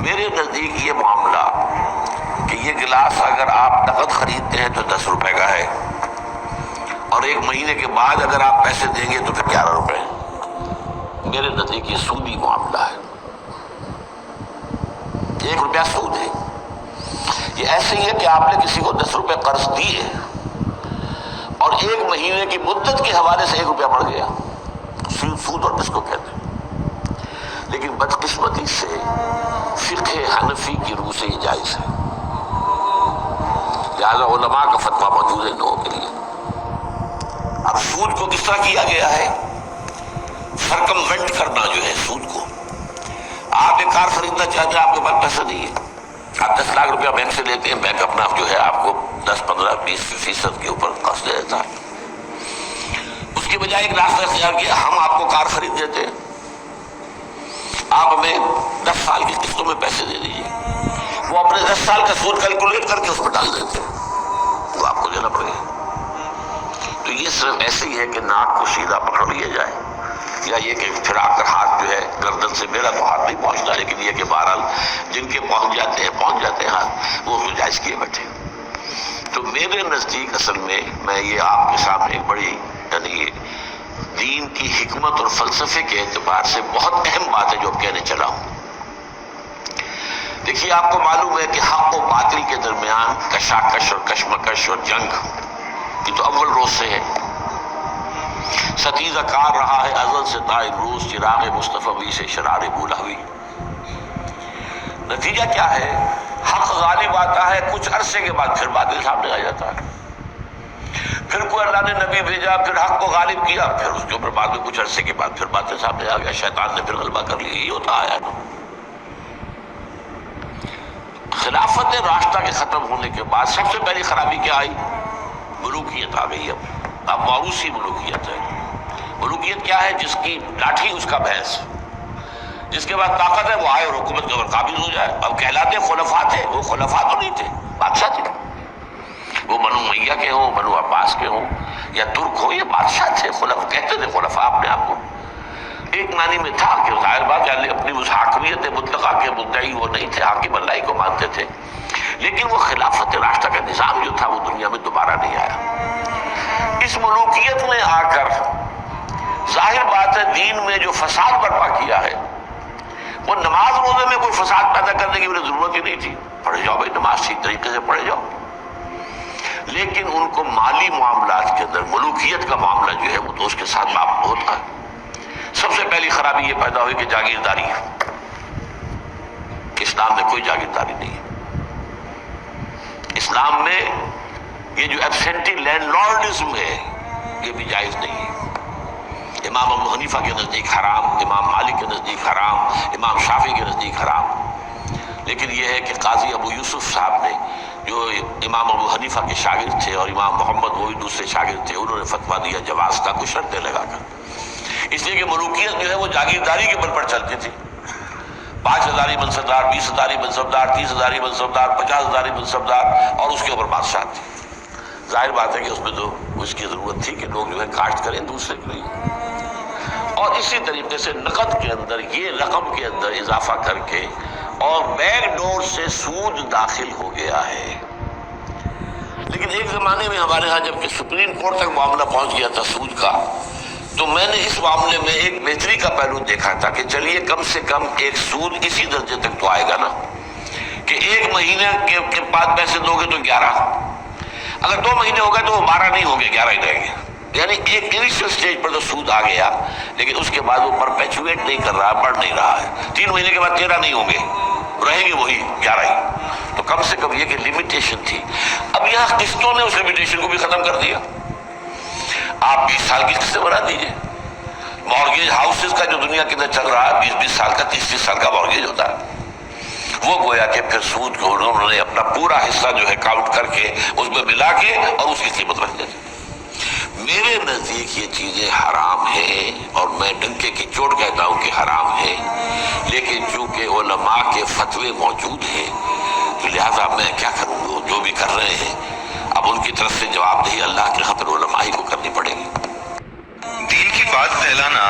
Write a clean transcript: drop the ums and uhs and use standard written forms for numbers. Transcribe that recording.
میرے نزدیک یہ معاملہ کہ یہ گلاس اگر آپ نقد خریدتے ہیں تو 10 روپے کا ہے، اور 1 مہینے کے بعد اگر آپ پیسے دیں گے تو پھر 11 روپے، میرے نزدیک یہ سودی معاملہ ہے، 1 روپیہ سود ہے۔ یہ ایسے ہی ہے کہ آپ نے کسی کو 10 روپے قرض دیے اور 1 مہینے کی مدت کے حوالے سے 1 روپیہ بڑھ گیا، سود اور جس کو کہتے ہیں۔ لیکن بدقسمتی سے فقہ حنفی کی روح سے یہ جائز ہے، لہذا علماء کا فتویٰ موجود ہے ان لوگوں کے لیے۔ اب سود کو کس طرح کیا گیا ہے؟ سرکموینٹ کرنا جو ہے سود کو۔ آپ ایک کار خریدنا چاہتے ہیں، آپ کے پاس پیسہ نہیں ہے، آپ 10 لاکھ روپیہ بینک سے لیتے ہیں، بینک اپنا جو ہے آپ کو 10 15 20% کے اوپر قرض دے دیتا ہے۔ اس کے بجائے ایک راستہ اختیار کیا، ہم آپ کو کار خرید دیتے ہیں، آپ ہمیں 10 سال کی قسطوں میں پیسے دے دیجیے، وہ اپنے 10 سال کا سود کیلکولیٹ کر کے اس میں ڈال دیتے ہیں، وہ آپ کو دینا پڑے گا۔ تو یہ صرف ایسے ہی ہے کہ ناک کو سیدھا پکڑ لیا جائے، یا یہ کہ پھر آ کر ہاتھ جو ہے گردن سے، میرا تو ہاتھ نہیں پہنچتا، لیکن یہ کہ بہرحال جن کے پہنچ جاتے ہیں ہاتھ، وہ گنجائش کیے بیٹھے۔ تو میرے نزدیک اصل میں یہ آپ کے سامنے ایک بڑی یعنی دین کی حکمت اور فلسفے کے اعتبار سے بہت اہم بات ہے جو اب کہنے چلا ہوں۔ دیکھیے، آپ کو معلوم ہے کہ حق و باطل کے درمیان کشاکش اور کشمکش اور جنگ یہ تو اول روز سے ہے، ستیزہ کار رہا ہے ازل سے تا امروز، چراغ مصطفی سے شرار بولہوی۔ نتیجہ کیا ہے؟ حق غالب آتا ہے، کچھ عرصے کے بعد پھر باطل سامنے آ جاتا ہے، پھر کوئی اللہ نے نبی بھیجا، پھر حق کو غالب کیا، پھر اس کے اوپر بعد میں کچھ عرصے کے بعد پھر باطل سامنے آ گیا، شیطان نے پھر غلبہ کر لیا۔ یہ ہوتا آیا نا۔ خلافت راشدہ کے ختم ہونے کے بعد سب سے پہلی خرابی کیا آئی؟ ملوکیت آ گئی۔ اب موروثی ملوکیت ہے۔ ملوکیت کیا ہے؟ جس کی لاٹھی اس کا بھینس، جس کے بعد طاقت ہے وہ آئے اور حکومت کے اوپر قابض ہو جائے۔ اب کہلاتے خلفاء تھے، وہ خلفاء تو نہیں تھے، بادشاہ تھے، وہ بنو امیہ کے ہوں، بنو عباس کے ہوں یا ترک ہوں، یہ بادشاہ تھے، خلفاء کہتے تھے خلفاء اپنے آپ کو۔ ایک معنی میں تھا کہ ظاہر بات ہے اپنی اس حاکمیت مطلقہ کے مدعی وہ نہیں تھے، حاکم اللہ کو مانتے تھے، لیکن وہ خلافت راشدہ کا نظام جو تھا وہ دنیا میں دوبارہ نہیں آیا۔ اس ملوکیت نے آ کر ظاہر بات ہے دین میں جو فساد برپا کیا ہے، وہ نماز روزے میں کوئی فساد پیدا کرنے کی انہیں ضرورت ہی نہیں تھی، پڑھے جاؤ بھائی نماز ٹھیک طریقے سے پڑھے جاؤ۔ لیکن ان کو مالی معاملات کے اندر ملوکیت کا معاملہ جو ہے وہ تو اس کے ساتھ معاملہ ہوتا ہے۔ سب سے پہلی خرابی یہ پیدا ہوئی کہ جاگیرداری، اسلام میں کوئی جاگیرداری نہیں ہے۔ اسلام میں یہ جو ایبسینٹی لینڈ لارڈزم ہے یہ بھی جائز نہیں ہے۔ امام ابو حنیفہ کے نزدیک حرام، امام مالک کے نزدیک حرام، امام شافعی کے نزدیک حرام۔ لیکن یہ ہے کہ قاضی ابو یوسف صاحب نے جو امام ابو حنیفہ کے شاگرد تھے اور امام محمد وہ بھی دوسرے شاگرد تھے، انہوں نے فتویٰ دیا جواز کا کچھ شرطیں لگا کر، اس لیے کہ ملوکیت جو ہے وہ جاگیرداری کے بل پر چلتی تھی۔ 5,000 منصبدار، 20,000 منصبدار، 30,000 منصبدار، 50,000 منصبدار، اور اس کے اوپر بادشاہ تھے۔ ظاہر بات ہے کہ اس میں تو اس کی ضرورت تھی کہ لوگ جو ہے کاشت کریں دوسرے کے لیے، اور اسی طریقے سے نقد کے اندر یہ رقم کے اندر اضافہ کر کے اور بیک ڈور سے سود داخل ہو گیا ہے۔ لیکن ایک زمانے میں ہمارے ہاں جب کہ سپریم کورٹ تک معاملہ پہنچ گیا تھا سود کا، تو میں نے اس معاملے میں ایک بہتری کا پہلو دیکھا تھا کہ چلیے کم سے کم ایک سود اسی درجے تک تو آئے گا نا کہ 1 مہینے کے بعد پیسے دو گے تو 11، اگر 2 مہینے ہو گئے تو وہ 12 نہیں ہوں گے، 11 ہی رہیں گے۔ یعنی ایک انیشل سٹیج پر تو سود آ گیا، لیکن اس کے بعد وہ پرپیچویٹ نہیں کر رہا، بڑھ نہیں رہا ہے۔ 3 مہینے کے بعد 13 نہیں ہوں گے، رہیں گے وہی 11 ہی۔ تو کم سے کم یہ کہ لمیٹیشن تھی۔ اب یہاں قسطوں نے اس لمیٹیشن کو بھی ختم کر دیا۔ آپ 20 سال کی قسطیں بنا دیجئے۔ مارگیج ہاؤسز کا جو دنیا کے اندر چل رہا ہے 20 سال کا، 30 سال کا مارگیج ہوتا ہے، وہ گویا کہ پھر سود کو انہوں نے اپنا پورا حصہ جو ہے کاؤنٹ کر کے اس میں ملا کے اور اس کی قیمت رکھ دیتے۔ میرے نزدیک یہ چیزیں حرام ہیں، اور میں ڈنکے کی چوٹ کہتا ہوں کہ حرام ہیں، لیکن چونکہ علماء کے فتوے موجود ہیں تو لہذا میں کیا کروں گا، جو بھی کر رہے ہیں اب ان کی طرف سے جواب دہی اللہ کے خاطر علماء ہی کو کرنی پڑے گی۔ دین کی بات پھیلانا